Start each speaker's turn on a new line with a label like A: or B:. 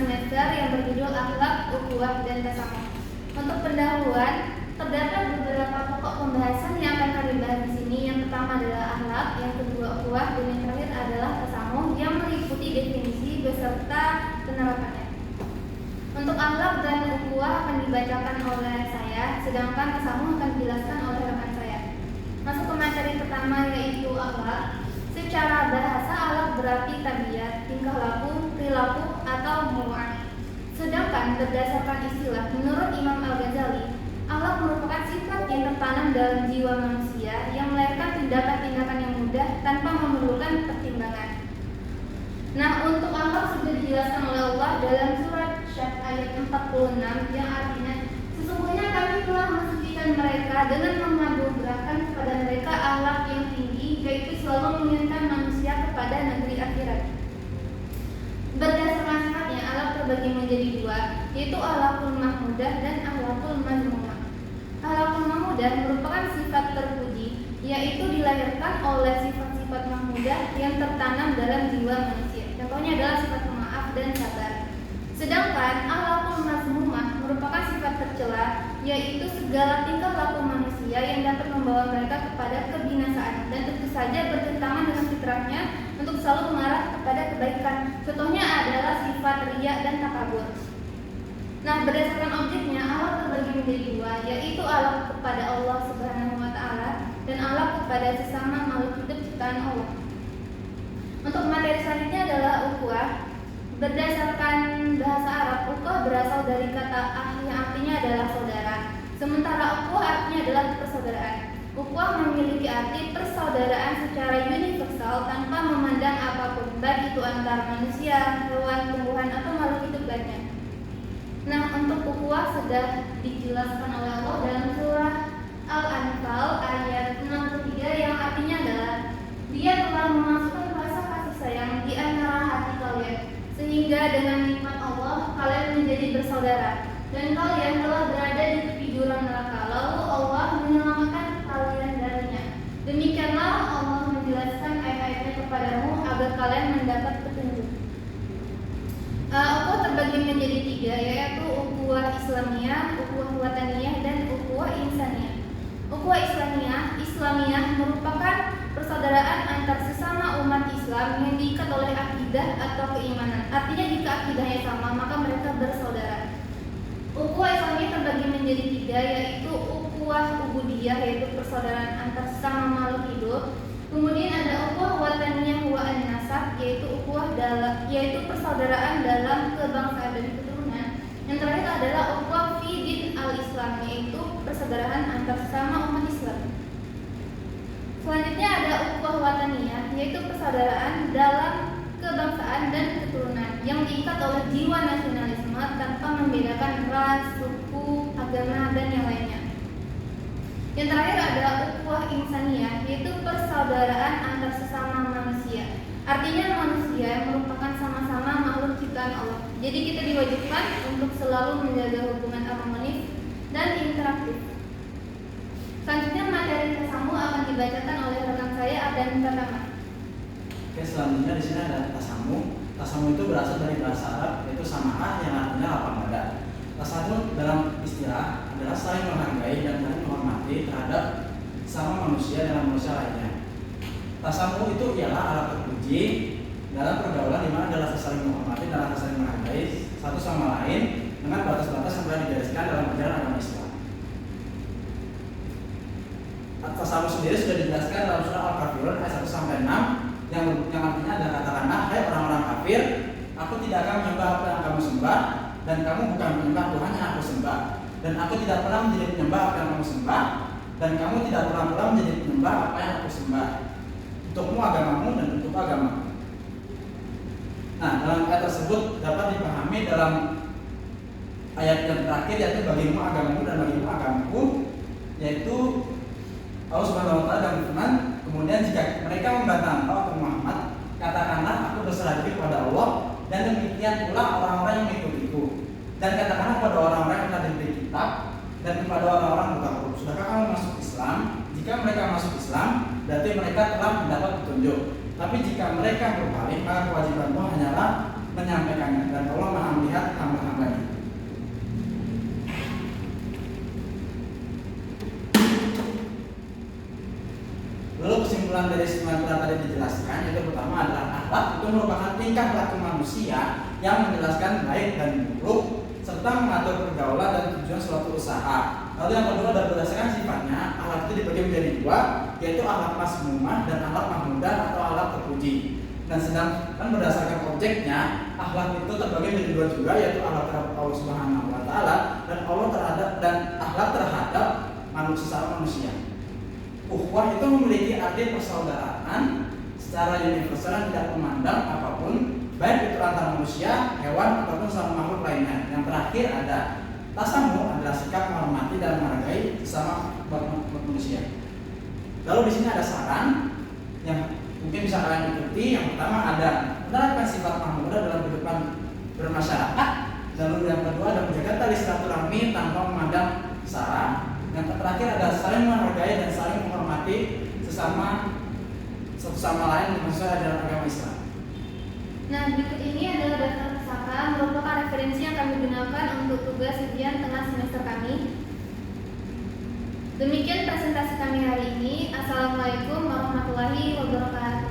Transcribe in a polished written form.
A: semester yang berjudul Akhlak, Ukhuwah, dan Tasamuh. Untuk pendahuluan, terdapat beberapa pokok pembahasan yang akan kami bahas di sini. Yang pertama adalah akhlak, yang kedua ukhuwah, dan yang terakhir adalah tasamuh yang meliputi definisi beserta penerapannya. Untuk akhlak dan ukhuwah akan dibacakan oleh saya, sedangkan tasamuh akan dijelaskan oleh rekan saya. Masuk ke materi pertama, yaitu akhlak. Secara bahasa, akhlak berarti tabiat, tingkah laku, perilaku, atau muruah. Sedangkan berdasarkan istilah menurut Imam Al-Ghazali, akhlak merupakan sifat yang tertanam dalam jiwa manusia yang melahirkan tindakan-tindakan yang mudah tanpa memerlukan pertimbangan. Nah, untuk akhlak sudah dijelaskan oleh Allah dalam surat Syah ayat 46 yang artinya, sesungguhnya kami telah mensucikan mereka dengan menganugerahkan kepada mereka akhlak yang tinggi, yaitu selalu menginginkan manusia kepada negeri akhirat. Berdasarkan sifatnya, akhlak terbagi menjadi dua, yaitu akhlakul mahmudah dan akhlakul mazmumah. Akhlakul mahmudah merupakan sifat terpuji, yaitu dilahirkan oleh sifat-sifat mahmudah yang tertanam dalam jiwa manusia. Contohnya adalah sifat pemaaf dan sabar. Sedangkan akhlakul mazmumah merupakan sifat tercela, yaitu segala tingkah laku manusia yang dapat membawa mereka kepada kebinasaan dan tentu saja bertentangan dengan fitrahnya untuk selalu mengarah kepada kebaikan. Contohnya adalah sifat riya dan takabur. Nah, berdasarkan objeknya, akhlak terbagi menjadi dua, yaitu akhlak kepada Allah Subhanahu wa Ta'ala dan akhlak kepada sesama makhluk hidup ciptaan Allah. Untuk materi selanjutnya adalah ukhuwah. Berdasarkan bahasa Arab, ukhuwah berasal dari kata yang artinya adalah saudara. Sementara ukhuwah artinya adalah persaudaraan. Ukhuwah memiliki arti persaudaraan secara universal tanpa memandang apapun, baik itu antar manusia, hewan, tumbuhan, atau makhluk hidup lainnya. Nah, untuk ukhuwah sudah dijelaskan oleh Allah dalam surah Al-Anfal ayat 63 yang artinya adalah, Dia telah memasukkan rasa kasih sayang di antara hati kalian, sehingga dengan nikmat Allah kalian menjadi bersaudara, dan kalian telah berada di tepi jurang neraka, lalu Allah menyelamatkan kalian darinya. Demikianlah Allah menjelaskan ayat-ayatnya kepadamu agar kalian mendapat petunjuk. Ukhuwah terbagi menjadi tiga, yaitu ukhuwah Islamiyah, ukhuwah Wataniyah, dan ukhuwah Insaniyah. Ukhuwah Islamiyah merupakan persaudaraan antar sesama umat Islam yang diikat oleh akidah atau keimanan. Artinya jika akidahnya sama, maka mereka bersaudara. Ukhuwah Islamiyah terbagi menjadi tiga, yaitu ukhuwah ubudiyah, yaitu persaudaraan antar sesama makhluk hidup. Kemudian ada ukhuwah wataniyah wa an-nasab, yaitu persaudaraan dalam kebangsaan dan keturunan. Yang terakhir adalah ukhuwah fi din al-Islam, yaitu persaudaraan antar sesama umat Islam. Selanjutnya ada ukhuwah wataniyah, yaitu persaudaraan dalam kebangsaan dan keturunan yang diikat oleh jiwa nasionalisme tanpa membedakan ras, suku, agama, dan yang lainnya. Yang terakhir ada ukhuwah insaniyah, yaitu persaudaraan antar sesama manusia. Artinya manusia merupakan sama-sama makhluk ciptaan Allah. Jadi kita diwajibkan untuk selalu menjaga hubungan harmonis dan interaktif. Selanjutnya materi tasamuh akan dibacakan oleh rekan saya Adan Pertama.
B: Oke, selanjutnya di sini ada tasamuh. Tasamuh itu berasal dari bahasa Arab, yaitu sama'ah yang artinya lapang dada. Tasamuh dalam istilah adalah saling menghargai dan saling menghormati terhadap sama manusia dan manusia lainnya. Tasamuh itu ialah alat terpuji dalam pergaulan di mana adalah saling menghormati dan saling menghargai satu sama lain dengan batas-batas yang telah digariskan dalam ajaran agama Islam. Tasamuh sendiri sudah dijelaskan dalam surah Al-Kafirun ayat 1-6 yang artinya adalah, katakanlah, hai orang-orang kafir, aku tidak akan menyembah apa yang kamu sembah, dan kamu bukan menyembah Tuhan yang aku sembah, dan aku tidak pernah menjadi penyembah apa yang kamu sembah, dan kamu tidak pernah pula menjadi penyembah apa yang aku sembah. Untukmu agamamu dan untuk agamaku. Nah, dalam ayat tersebut dapat dipahami dalam ayat yang terakhir, yaitu bagimu agamamu dan bagimu agamaku, yaitu Allah Subhanahu wa Ta'ala dan berfirman, kemudian jika mereka membantah engkau Muhammad, katakanlah aku berserah diri kepada Allah, dan demikian pula orang-orang yang mengikutiku, dan katakanlah kepada orang-orang yang telah diberi kitab dan kepada orang-orang bertakwa, sudahkah kamu masuk Islam? Jika mereka masuk Islam, berarti mereka telah mendapat petunjuk. Tapi jika mereka berbalik, maka kewajibanmu hanyalah menyampaikannya, dan Allah Maha melihat hamba-hambanya. Lalu kesimpulan dari semua yang tadi dijelaskan, yaitu pertama adalah akhlak itu merupakan tingkah laku manusia yang menjelaskan baik dan buruk serta mengatur pergaulan dan tujuan suatu usaha. Lalu yang kedua adalah berdasarkan sifatnya, akhlak itu dibagi menjadi dua, yaitu akhlak mazmumah dan akhlak mahmudah atau akhlak terpuji. Dan sedangkan berdasarkan objeknya, akhlak itu terbagi menjadi dua juga, yaitu akhlak terhadap Allah Subhanahu wa taala dan akhlak terhadap manusia. Ukhuwah itu memiliki arti persaudaraan secara universal dan tidak memandang apapun, baik itu antara manusia, hewan, ataupun sama makhluk lainnya. Yang terakhir ada tasamuh, adalah sikap menghormati dan menghargai sesama manusia. Lalu di sini ada saran yang mungkin bisa kalian ikuti. Yang pertama ada menerapkan sifat mahmudah dalam kehidupan bermasyarakat. Lalu yang kedua ada menjaga tali silaturahmi tanpa memandang sara. Yang terakhir ada saling menghargai dan saling menghormati satu sama lain sesuai dalam agama Islam.
A: Nah, berikut ini adalah daftar pusaka merupakan referensi yang kami gunakan untuk tugas ujian tengah semester kami. Demikian presentasi kami hari ini. Assalamualaikum warahmatullahi wabarakatuh.